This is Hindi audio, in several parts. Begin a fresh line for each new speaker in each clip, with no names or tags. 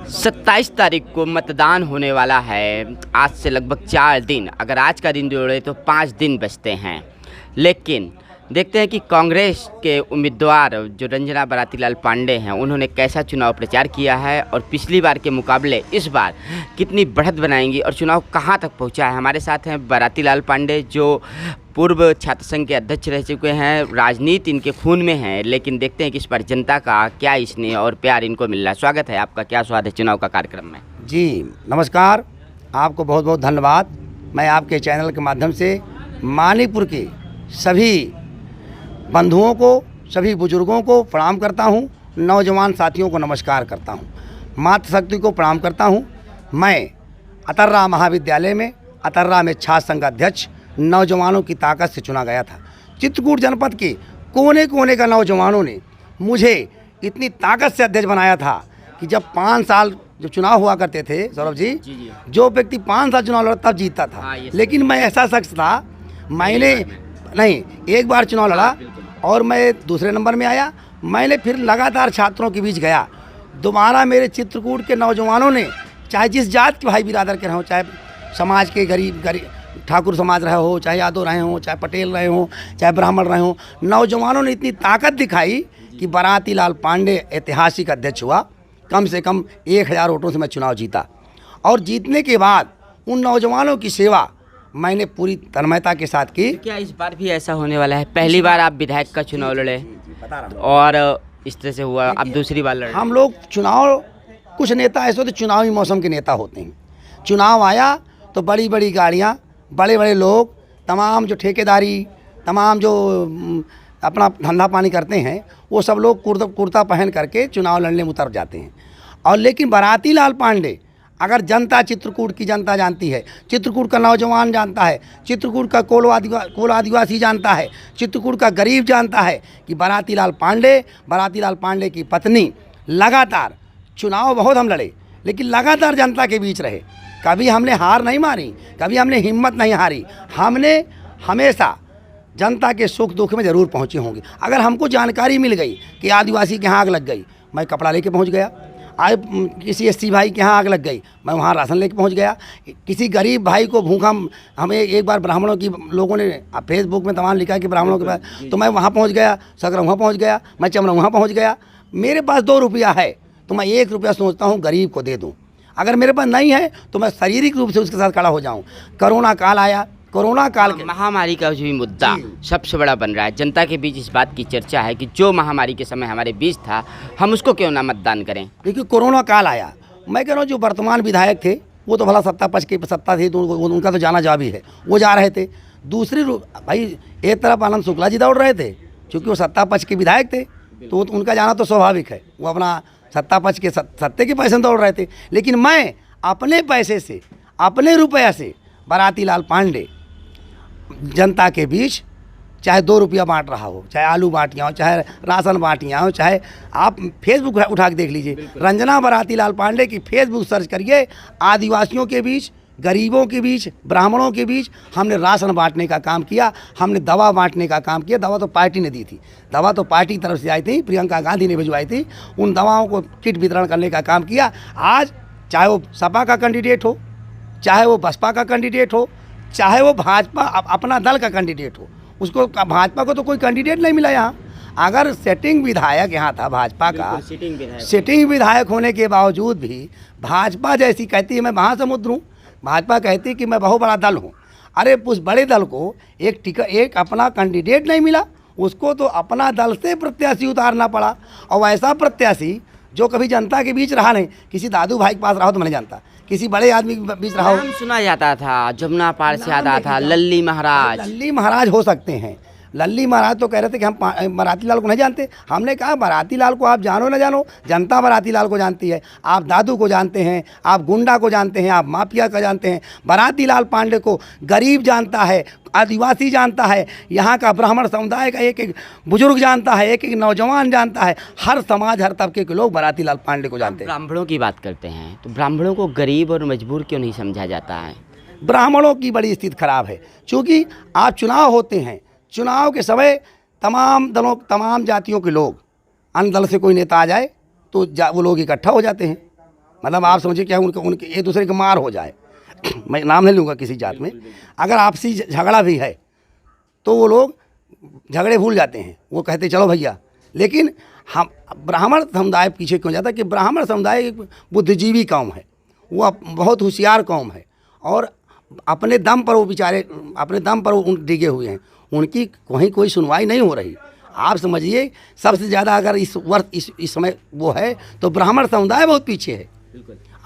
27 तारीख को मतदान होने वाला है। आज से लगभग 4 दिन, अगर आज का दिन जोड़े तो 5 दिन बचते हैं। लेकिन देखते हैं कि कांग्रेस के उम्मीदवार जो रंजना बरातीलाल पांडे हैं, उन्होंने कैसा चुनाव प्रचार किया है और पिछली बार के मुकाबले इस बार कितनी बढ़त बनाएंगी और चुनाव कहां तक पहुंचा है। हमारे साथ हैं बरातीलाल पांडे, जो पूर्व छात्र संघ के अध्यक्ष रह चुके हैं। राजनीति इनके खून में है, लेकिन देखते हैं कि इस पर जनता का क्या स्नेह और प्यार इनको मिल रहा है। स्वागत है आपका, क्या स्वाद है चुनाव का कार्यक्रम में?
जी नमस्कार, आपको बहुत बहुत धन्यवाद। मैं आपके चैनल के माध्यम से मानीपुर के सभी बंधुओं को, सभी बुजुर्गों को प्रणाम करता हूं, नौजवान साथियों को नमस्कार करता हूं, मातृशक्ति को प्रणाम करता हूं। मैं अतर्रा महाविद्यालय में अतर्रा में छात्र संघ अध्यक्ष नौजवानों की ताकत से चुना गया था। चित्रकूट जनपद के कोने कोने का नौजवानों ने मुझे इतनी ताकत से अध्यक्ष बनाया था कि जब 5 साल जो चुनाव हुआ करते थे सौरभ जी, जो व्यक्ति 5 साल चुनाव लड़ा तब जीतता था। लेकिन मैं ऐसा शख्स था, मैंने नहीं एक बार चुनाव लड़ा और मैं दूसरे नंबर में आया। मैंने फिर लगातार छात्रों के बीच गया। दोबारा मेरे चित्रकूट के नौजवानों ने, चाहे जिस जात के भाई बिरादर के रहे हो, चाहे समाज के गरीब ठाकुर समाज रहे हो, चाहे यादव रहे हो, चाहे पटेल रहे हो, चाहे ब्राह्मण रहे हो, नौजवानों ने इतनी ताकत दिखाई कि बरातीलाल पांडे ऐतिहासिक अध्यक्ष हुआ। कम से कम 1000 वोटों से मैं चुनाव जीता और जीतने के बाद उन नौजवानों की सेवा मैंने पूरी तन्मयता के साथ की।
क्या इस बार भी ऐसा होने वाला है? पहली बार आप विधायक का चुनाव लड़े और इस तरह से हुआ, अब दूसरी बार लड़े।
हम लोग चुनाव, कुछ नेता ऐसे होते चुनावी मौसम के नेता होते हैं। चुनाव आया तो बड़ी बड़ी गाड़ियाँ, बड़े बड़े लोग, तमाम जो ठेकेदारी, तमाम जो अपना धंधा पानी करते हैं, वो सब लोग कुर्ता पहन करके चुनाव लड़ने में उतर जाते हैं। और लेकिन बरातीलाल पांडे, अगर जनता, चित्रकूट की जनता जानती है, चित्रकूट का नौजवान जानता है, चित्रकूट का कोल आदिवासी जानता है, चित्रकूट का गरीब जानता है कि बरातीलाल पांडे की पत्नी लगातार चुनाव बहुत हम लड़े, लेकिन लगातार जनता के बीच रहे। कभी हमने हार नहीं मारी, कभी हमने हिम्मत नहीं हारी। हमने हमेशा जनता के सुख दुख में ज़रूर पहुँचे होंगे। अगर हमको जानकारी मिल गई कि आदिवासी के यहाँ आग लग गई, मैं कपड़ा लेके पहुँच गया। आज किसी एससी भाई के यहाँ आग लग गई, मैं वहाँ राशन लेके पहुँच गया। किसी गरीब भाई को भूखा, हमें एक बार ब्राह्मणों की लोगों ने फेसबुक में तमाम लिखा कि ब्राह्मणों के पास, तो मैं वहाँ पहुँच गया, सकरौहा पहुँच गया, मैं चमरौहा पहुँच गया। मेरे पास 2 रुपया है तो मैं 1 रुपया सोचता हूँ गरीब को दे दूँ। अगर मेरे पास नहीं है तो मैं शारीरिक रूप से उसके साथ खड़ा हो जाऊँ। कोरोना काल आया, कोरोना काल के
महामारी का जो मुद्दा सबसे बड़ा बन रहा है, जनता के बीच इस बात की चर्चा है कि जो महामारी के समय हमारे बीच था, हम उसको क्यों ना मतदान करें।
देखिए कोरोना काल आया, मैं कह रहा हूँ जो वर्तमान विधायक थे वो तो भला सत्ता पक्ष की सत्ता थी तो उनका तो जाना जावी है, वो जा रहे थे। दूसरी भाई एक तरफ आनंद शुक्ला जी दौड़ रहे थे, क्योंकि वो सत्ता पक्ष के विधायक थे, तो उनका जाना तो स्वाभाविक है। वो अपना सत्ता पक्ष के सत्ते के पैसे दौड़ रहे थे। लेकिन मैं अपने पैसे से, अपने रुपया से बरातीलाल पांडे जनता के बीच, चाहे 2 रुपया बांट रहा हो, चाहे आलू बांटियाँ हो, चाहे राशन बांटियाँ हो, चाहे आप फेसबुक उठा के देख लीजिए, रंजना बरातीलाल पांडे की फेसबुक सर्च करिए। आदिवासियों के बीच, गरीबों के बीच, ब्राह्मणों के बीच हमने राशन बांटने का काम किया, हमने दवा बांटने का काम किया। दवा तो पार्टी ने दी थी, दवा तो पार्टी की तरफ से आई थी, प्रियंका गांधी ने भिजवाई थी। उन दवाओं को किट वितरण करने का काम किया। आज चाहे वो सपा का कैंडिडेट हो, चाहे वो बसपा का कैंडिडेट हो, चाहे वो भाजपा अपना दल का कैंडिडेट हो, उसको भाजपा को तो कोई कैंडिडेट नहीं मिला यहाँ। अगर सिटिंग विधायक यहाँ था भाजपा का, सिटिंग विधायक होने के बावजूद भी भाजपा जैसी कहती है मैं महासमुद्र हूँ, भाजपा कहती है कि मैं बहुत बड़ा दल हूँ। अरे उस बड़े दल को एक अपना कैंडिडेट नहीं मिला, उसको तो अपना दल से प्रत्याशी उतारना पड़ा। और ऐसा प्रत्याशी जो कभी जनता के बीच रहा नहीं, किसी दादू भाई के पास रहा हो तो मैं नहीं जानता, किसी बड़े आदमी के बीच रहा हो।
नाम सुना जाता था, जमुना पार से आता था लल्ली महाराज।
लल्ली महाराज हो सकते हैं। लल्ली महाराज तो कह रहे थे कि हम बरातीलाल को नहीं जानते। हमने कहा बरातीलाल को आप जानो ना जानो, जनता बरातीलाल को जानती है। आप दादू को जानते हैं, आप गुंडा को जानते हैं, आप माफिया को जानते हैं। बरातीलाल पांडे को गरीब जानता है, आदिवासी जानता है, यहाँ का ब्राह्मण समुदाय का एक एक बुजुर्ग जानता है, एक एक नौजवान जानता है। हर समाज, हर तबके के लोग बरातीलाल पांडे को जानते हैं।
ब्राह्मणों की बात करते हैं तो ब्राह्मणों को गरीब और मजबूर क्यों नहीं समझा जाता है?
ब्राह्मणों की बड़ी स्थिति खराब है, क्योंकि आज चुनाव होते हैं, चुनाव के समय तमाम दलों, तमाम जातियों के लोग, अन्य दल से कोई नेता आ जाए तो वो लोग इकट्ठा हो जाते हैं। मतलब आप समझिए क्या उनके उनके एक दूसरे की मार हो जाए। मैं नाम नहीं लूँगा किसी जात में, अगर आपसी झगड़ा भी है तो वो लोग झगड़े भूल जाते हैं, वो कहते चलो भैया। लेकिन हम ब्राह्मण समुदाय पीछे क्यों जाता है कि ब्राह्मण समुदाय एक बुद्धिजीवी कौम है, वो बहुत होशियार कौम है और अपने दम पर वो बेचारे अपने दम पर वो डिगे हुए हैं, उनकी कहीं कोई सुनवाई नहीं हो रही। आप समझिए सबसे ज़्यादा अगर इस वर्ष इस समय वो है तो ब्राह्मण समुदाय बहुत पीछे है।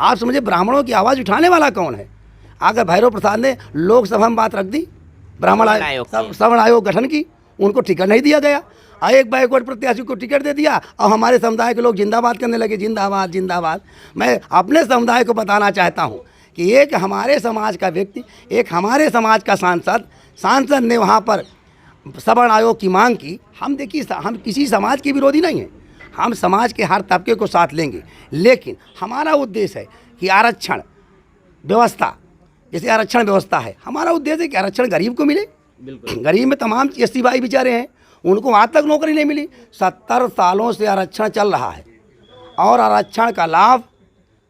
आप समझिए ब्राह्मणों की आवाज़ उठाने वाला कौन है? अगर भैरव प्रसाद ने लोकसभा में बात रख दी ब्राह्मण श्रवण आयोग गठन की, उनको टिकट नहीं दिया गया और एक बैकवर्ड प्रत्याशी को टिकट दे दिया और हमारे समुदाय के लोग जिंदाबाद करने लगे, जिंदाबाद जिंदाबाद। मैं अपने समुदाय को बताना चाहता हूँ कि एक हमारे समाज का व्यक्ति, एक हमारे समाज का सांसद ने वहाँ पर श्रवण आयोग की मांग की। हम देखिए हम किसी समाज के विरोधी नहीं हैं, हम समाज के हर तबके को साथ लेंगे, लेकिन हमारा उद्देश्य है कि आरक्षण व्यवस्था, जैसे आरक्षण व्यवस्था है, हमारा उद्देश्य है कि आरक्षण गरीब को मिले। गरीब में तमाम एससी भाई बेचारे हैं, उनको आज तक नौकरी नहीं मिली। 70 सालों से आरक्षण चल रहा है और आरक्षण का लाभ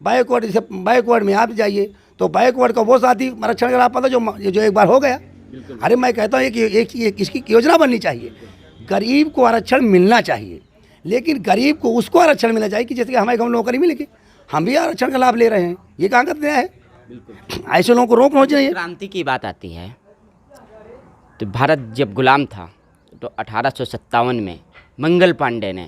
बैकवर्ड, जैसे बैकवर्ड में आप जाइए तो बैकवर्ड का वो साथी आरक्षण का लाभ पता जो एक बार हो गया। अरे मैं कहता हूँ कि एक इसकी योजना बननी चाहिए, गरीब को आरक्षण मिलना चाहिए, लेकिन गरीब को उसको आरक्षण मिलना चाहिए कि जैसे कि हमारे गाँव नौकरी मिलेगी, हम भी आरक्षण का लाभ ले रहे हैं। ये कहाँ का है? ऐसे लोगों को रोक होना चाहिए।
क्रांति की बात आती है तो भारत जब गुलाम था तो 1857 में मंगल पांडे ने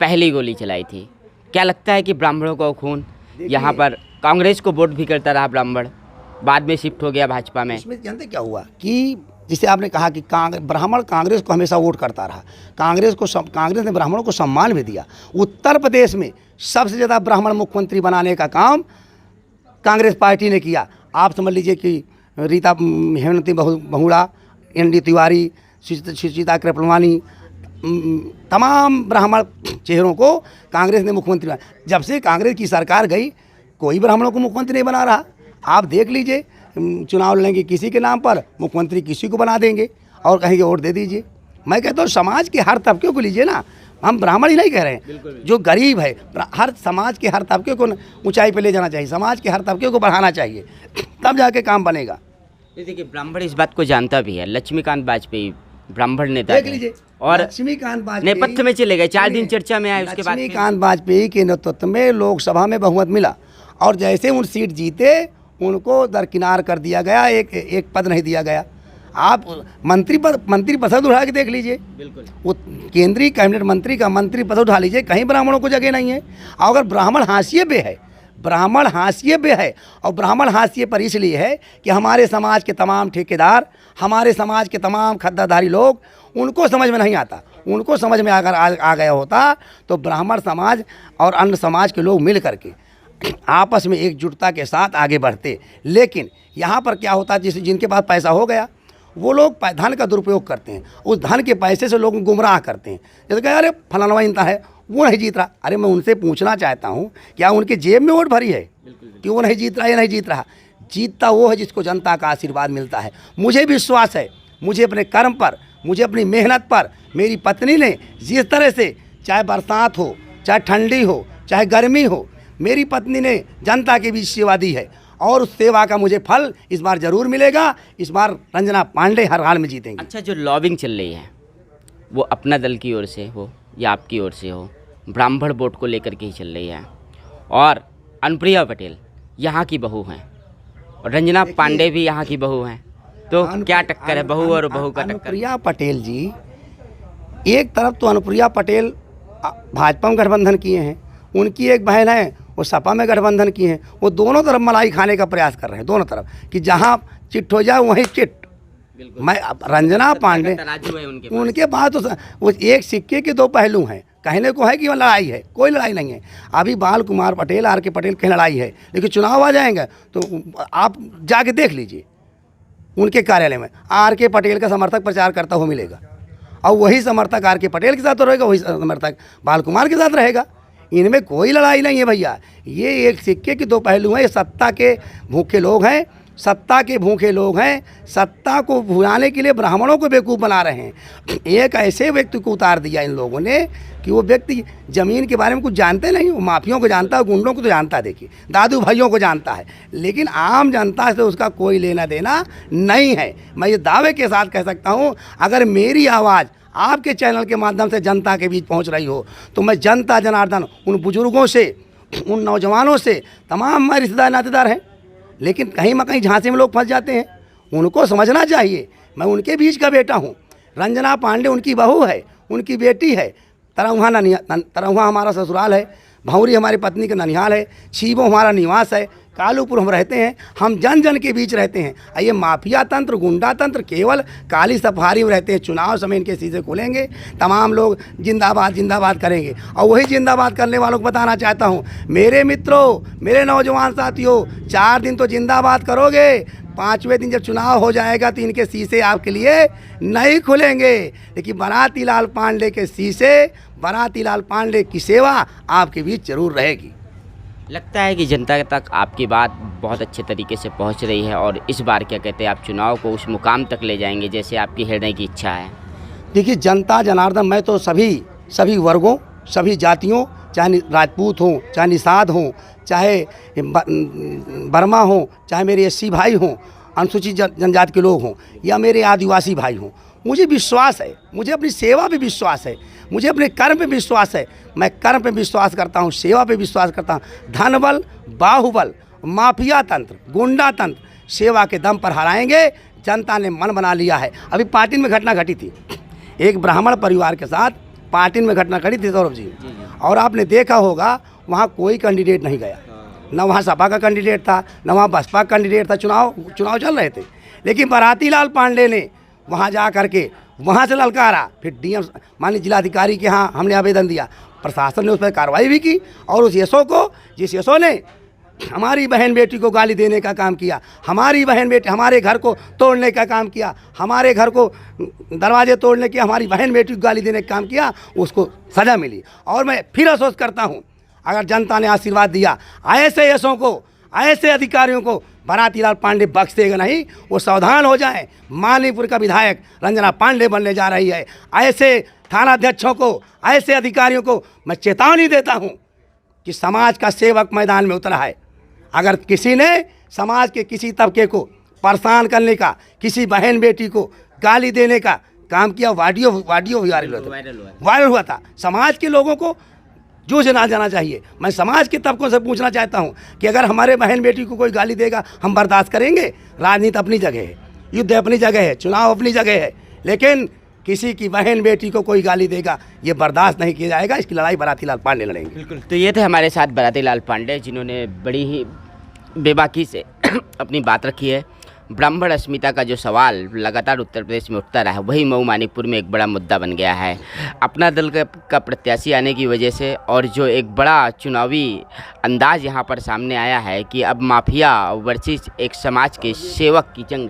पहली गोली चलाई थी। क्या लगता है कि ब्राह्मणों का खून यहाँ पर कांग्रेस को वोट भी करता रहा, ब्राह्मण बाद में शिफ्ट हो गया भाजपा में।
इसमें जानते क्या हुआ कि जिसे आपने कहा कि ब्राह्मण कांग्रेस को हमेशा वोट करता रहा, कांग्रेस ने ब्राह्मणों को सम्मान भी दिया। उत्तर प्रदेश में सबसे ज़्यादा ब्राह्मण मुख्यमंत्री बनाने का काम कांग्रेस पार्टी ने किया। आप समझ लीजिए कि रीता हेमंती बहुड़ा, ND तिवारी, सुचिता कृपलानी, तमाम ब्राह्मण चेहरों को कांग्रेस ने मुख्यमंत्री बनाया। जब से कांग्रेस की सरकार गई कोई ब्राह्मणों को मुख्यमंत्री नहीं बना रहा। आप देख लीजिए, चुनाव लड़ेंगे किसी के नाम पर, मुख्यमंत्री किसी को बना देंगे और कहेंगे वोट दे दीजिए। मैं कहता हूँ समाज के हर तबके को लीजिए ना, हम ब्राह्मण ही नहीं कह रहे हैं, जो गरीब है, हर समाज के हर तबके को ऊंचाई पे ले जाना चाहिए, समाज के हर तबके को बढ़ाना चाहिए, तब जाके काम बनेगा।
देखिए ब्राह्मण इस बात को जानता भी है। लक्ष्मीकांत वाजपेयी ब्राह्मण नेता
देख लीजिए,
और
लक्ष्मीकांत वाजपेयी
नेपथ्य में चले गए, 4 दिन चर्चा में आए। उसके बाद
लक्ष्मीकांत वाजपेयी के नेतृत्व में लोकसभा में बहुमत मिला और जैसे उन सीट जीते उनको दरकिनार कर दिया गया, एक पद नहीं दिया गया। आप मंत्री पद उठा के देख लीजिए, बिल्कुल वो केंद्रीय कैबिनेट मंत्री का मंत्री पद उठा लीजिए, कहीं ब्राह्मणों को जगह नहीं है। और अगर ब्राह्मण हाशिए पे है, ब्राह्मण हाशिए पे है, और ब्राह्मण हाशिए पर इसलिए है कि हमारे समाज के तमाम ठेकेदार, हमारे समाज के तमाम खद्दाधारी लोग, उनको समझ में नहीं आता। उनको समझ में अगर आ गया होता तो ब्राह्मण समाज और अन्य समाज के लोग मिल करके आपस में एकजुटता के साथ आगे बढ़ते। लेकिन यहाँ पर क्या होता है, जिसे जिनके पास पैसा हो गया वो लोग धन का दुरुपयोग करते हैं, उस धन के पैसे से लोग गुमराह करते हैं। जैसे कहे अरे फलाना इंता है वो नहीं जीत रहा। अरे मैं उनसे पूछना चाहता हूँ, क्या उनके जेब में वोट भरी है कि वो नहीं जीत रहा या नहीं जीत रहा? जीतता वो है जिसको जनता का आशीर्वाद मिलता है। मुझे विश्वास है, मुझे अपने कर्म पर, मुझे अपनी मेहनत पर, मेरी पत्नी ने जिस तरह से, चाहे बरसात हो, चाहे ठंडी हो, चाहे गर्मी हो, मेरी पत्नी ने जनता के बीच सेवा दी है और उस सेवा का मुझे फल इस बार ज़रूर मिलेगा। इस बार रंजना पांडे हर हाल में जीतेंगे।
अच्छा, जो लॉबिंग चल रही है वो अपना दल की ओर से हो या आपकी ओर से हो, ब्राह्मण वोट को लेकर के ही चल रही है। और अनुप्रिया पटेल यहाँ की बहू हैं और रंजना पांडे भी यहाँ की बहू हैं, तो क्या टक्कर है बहू और बहू का? टक्कर
अनुप्रिया पटेल जी, एक तरफ तो अनुप्रिया पटेल भाजपा में गठबंधन किए हैं, उनकी एक बहन है वो सपा में गठबंधन की हैं। वो दोनों तरफ मलाई खाने का प्रयास कर रहे हैं, दोनों तरफ, कि जहाँ चिट हो जाए वहीं चिट। मैं रंजना पांडे उनके पास तो वो एक सिक्के के 2 पहलू हैं। कहने को है कि वो लड़ाई है, कोई लड़ाई नहीं है। अभी बाल कुमार पटेल, RK पटेल की लड़ाई है, लेकिन चुनाव आ जाएंगे तो आप जाके देख लीजिए उनके कार्यालय में RK पटेल का समर्थक प्रचार करता हुआ मिलेगा और वही समर्थक RK पटेल के साथ तो रहेगा, वही समर्थक बाल कुमार के साथ रहेगा। इनमें कोई लड़ाई नहीं है भैया, ये एक सिक्के के 2 पहलू हैं। ये सत्ता के भूखे लोग हैं सत्ता के भूखे लोग हैं, सत्ता को भुलाने के लिए ब्राह्मणों को बेवकूफ़ बना रहे हैं। एक ऐसे व्यक्ति को उतार दिया इन लोगों ने कि वो व्यक्ति ज़मीन के बारे में कुछ जानते नहीं। वो माफियों को जानता है, गुंडों को तो जानता है, देखिए दादू भाइयों को जानता है, लेकिन आम जनता से उसका कोई लेना देना नहीं है। मैं ये दावे के साथ कह सकता हूँ, अगर मेरी आवाज़ आपके चैनल के माध्यम से जनता के बीच पहुँच रही हो तो मैं जनता जनार्दन उन बुजुर्गों से, उन नौजवानों से, तमाम हमारे रिश्तेदार नातेदार हैं, लेकिन कहीं ना कहीं झांसे में लोग फंस जाते हैं, उनको समझना चाहिए। मैं उनके बीच का बेटा हूँ। रंजना पांडे उनकी बहू है, उनकी बेटी है। तरहुआ हमारा ससुराल है, भौरी हमारी पत्नी का ननिहाल है, छीबो हमारा निवास है, कालूपुर हम रहते हैं। हम जन जन के बीच रहते हैं। ये माफिया तंत्र, गुंडा तंत्र केवल काली सफारी में रहते हैं। चुनाव समय इनके शीशे खुलेंगे, तमाम लोग जिंदाबाद जिंदाबाद करेंगे। और वही जिंदाबाद करने वालों को बताना चाहता हूँ, मेरे मित्रों, मेरे नौजवान साथियों, 4 दिन तो जिंदाबाद करोगे, 5वें दिन जब चुनाव हो जाएगा तो इनके शीशे आपके लिए नहीं खुलेंगे। लेकिन बाराती लाल पांडे के शीशे, बाराती लाल पांडे की सेवा आपके बीच जरूर रहेगी।
लगता है कि जनता तक आपकी बात बहुत अच्छे तरीके से पहुंच रही है और इस बार क्या कहते हैं, आप चुनाव को उस मुकाम तक ले जाएंगे जैसे आपकी हृदय की इच्छा है।
देखिए जनता जनार्दन, मैं तो सभी वर्गों, सभी जातियों, चाहे राजपूत हों, चाहे निषाद हों, चाहे बर्मा हों, चाहे मेरे एससी भाई हों, अनुसूचित जनजाति के लोग हों, या मेरे आदिवासी भाई हों, मुझे विश्वास है, मुझे अपनी सेवा पे विश्वास है, मुझे अपने कर्म पे विश्वास है। मैं कर्म पे विश्वास करता हूँ, सेवा पे विश्वास करता हूँ। धनबल, बाहुबल, माफिया तंत्र, गुंडा तंत्र सेवा के दम पर हराएंगे। जनता ने मन बना लिया है। अभी पाटिन में घटना घटी थी, एक ब्राह्मण परिवार के साथ पाटिन में घटना घटी थी सौरभ जी, और आपने देखा होगा वहाँ कोई कैंडिडेट नहीं गया, न वहाँ सपा का कैंडिडेट था, न वहाँ बसपा का कैंडिडेट था। चुनाव चल रहे थे, लेकिन बाराती लाल पांडे ने वहाँ जा करके वहाँ से ललकारा। फिर डीएम माननीय जिलाधिकारी के यहाँ हमने आवेदन दिया, प्रशासन ने उस पर कार्रवाई भी की। और उस यशो को, जिस यशो ने हमारी बहन बेटी को गाली देने का काम किया, हमारी बहन बेटी, हमारे घर को तोड़ने का काम किया, हमारे घर को दरवाजे तोड़ने की, हमारी बहन बेटी को गाली देने का काम किया, उसको सज़ा मिली। और मैं फिर अफसोस करता हूँ, अगर जनता ने आशीर्वाद दिया, ऐसे यशों को, ऐसे अधिकारियों को बाराती लाल पांडे बख्शेगा नहीं। वो सावधान हो जाएं। मानीपुर का विधायक रंजना पांडे बनने जा रही है। ऐसे थानाध्यक्षों को, ऐसे अधिकारियों को मैं चेतावनी देता हूं कि समाज का सेवक मैदान में उतरा है। अगर किसी ने समाज के किसी तबके को परेशान करने का, किसी बहन बेटी को गाली देने का काम किया, वाडियो वायरल हुआ था। समाज के लोगों को जूझ ना जाना चाहिए। मैं समाज के तबकों से पूछना चाहता हूं कि अगर हमारे बहन बेटी को कोई गाली देगा, हम बर्दाश्त करेंगे? राजनीति अपनी जगह है, युद्ध अपनी जगह है, चुनाव अपनी जगह है, लेकिन किसी की बहन बेटी को कोई गाली देगा, ये बर्दाश्त नहीं किया जाएगा। इसकी लड़ाई बाराती लाल पांडे लड़ेंगे।
बिल्कुल। तो ये थे हमारे साथ बाराती लाल पांडे, जिन्होंने बड़ी ही बेबाकी से अपनी बात रखी है। ब्राह्मण अस्मिता का जो सवाल लगातार उत्तर प्रदेश में उठता रहा है, वही मऊ मानिकपुर में एक बड़ा मुद्दा बन गया है। अपना दल का प्रत्याशी आने की वजह से और जो एक बड़ा चुनावी अंदाज यहाँ पर सामने आया है कि अब माफिया वर्सेस एक समाज के सेवक की जंग